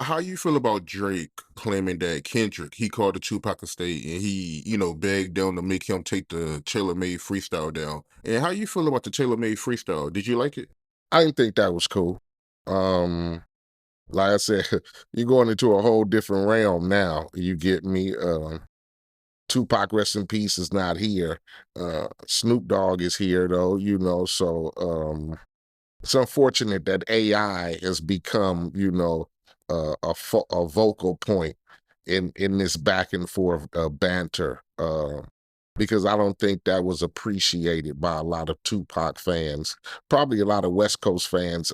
How you feel about Drake claiming that Kendrick, he called the Tupac estate and he, begged them to make him take the Tailor Made freestyle down. And how you feel about the Tailor Made freestyle? Did you like it? I didn't think that was cool. Um, like I said, you're going into a whole different realm now. You get me? Tupac, rest in peace, is not here. Snoop Dogg is here though, so it's unfortunate that AI has become, a vocal point in this back and forth banter. Because I don't think that was appreciated by a lot of Tupac fans, probably a lot of West Coast fans,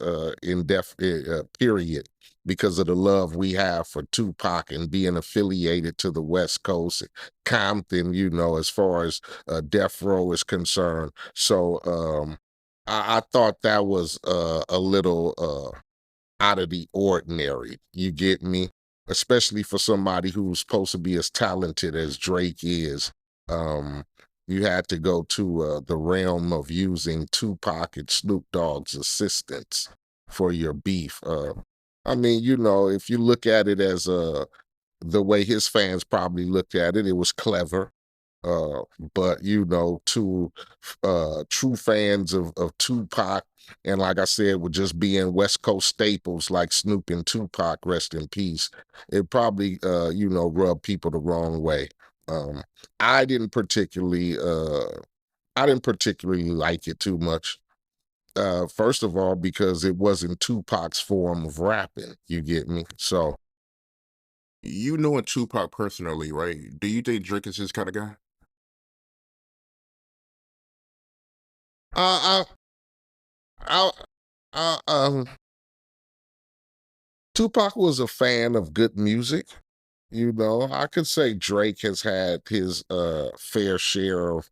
period, because of the love we have for Tupac and being affiliated to the West Coast, Compton, as far as Death Row is concerned. So I thought that was a little out of the ordinary. You get me? Especially for somebody who's supposed to be as talented as Drake is. Um, you had to go to the realm of using Tupac and Snoop Dogg's assistance for your beef. I mean, if you look at it as the way his fans probably looked at it, it was clever. Uh, but to true fans of Tupac, and like I said, with just being West Coast staples like Snoop and Tupac, rest in peace, it probably rubbed people the wrong way. Um, I didn't particularly like it too much. First of all, because it wasn't Tupac's form of rapping. You get me? So You knowing Tupac personally, right? Do you think Drake is his kind of guy? I I I, Tupac was a fan of good music. I could say Drake has had his fair share of,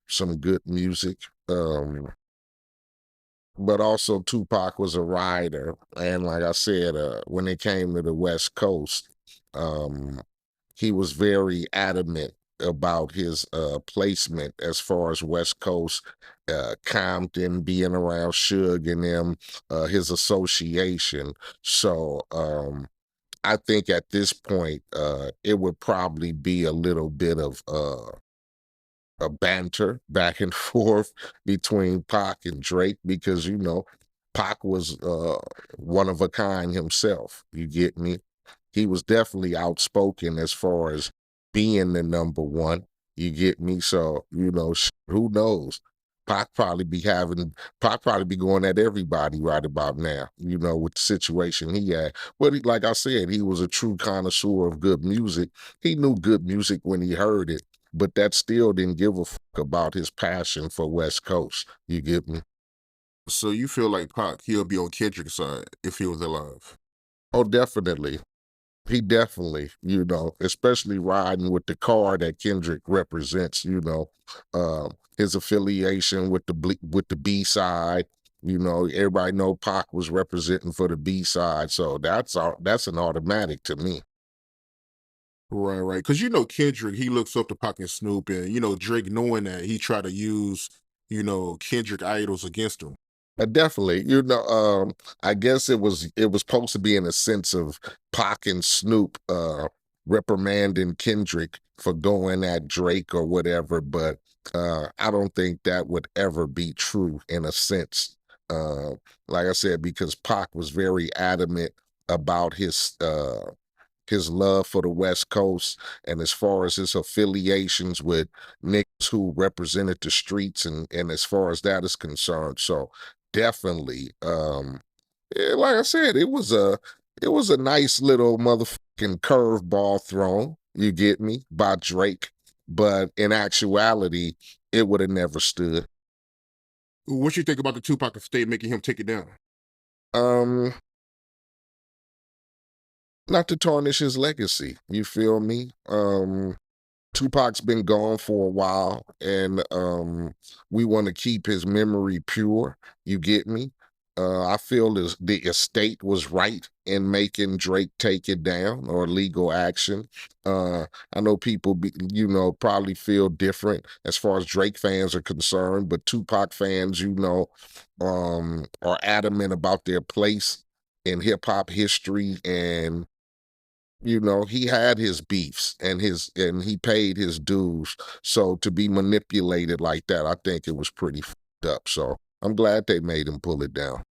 some good music. But also Tupac was a writer. And like I said, when it came to the West Coast, um, he was very adamant about his placement as far as West Coast, Compton, being around Suge and them, his association. So I think at this point, it would probably be a little bit of a banter back and forth between Pac and Drake because Pac was one of a kind himself. You get me? He was definitely outspoken as far as being the number one. You get me? So who knows? Pac probably be going at everybody right about now. With the situation he had. But like I said, he was a true connoisseur of good music. He knew good music when he heard it, but that still didn't give a fuck about his passion for West Coast. You get me? So you feel like Pac, he'll be on Kendrick's side if he was alive. Oh, definitely. He definitely, especially riding with the car that Kendrick represents, his affiliation with with the B side. Everybody know Pac was representing for the B side, so that's an automatic to me. Right, right. Because Kendrick, he looks up to Pac and Snoop, and Drake, knowing that, he tried to use Kendrick idols against him. Definitely. I guess it was supposed to be in a sense of Pac and Snoop reprimanding Kendrick for going at Drake or whatever, but I don't think that would ever be true in a sense. Uh, like I said, because Pac was very adamant about his love for the West Coast, and as far as his affiliations with niggas who represented the streets, and as far as that is concerned. So definitely, yeah, like I said, it was a nice little motherfucking curveball thrown, you get me, by Drake, but in actuality, it would have never stood. What you think about the Tupac estate making him take it down? Um, Not to tarnish his legacy, you feel me? Tupac's been gone for a while, and we want to keep his memory pure. You get me? I feel as the estate was right in making Drake take it down or legal action. I know people, probably feel different as far as Drake fans are concerned, but Tupac fans, are adamant about their place in hip hop history, and he had his beefs and he paid his dues. So to be manipulated like that, I think it was pretty fucked up. So I'm glad they made him pull it down.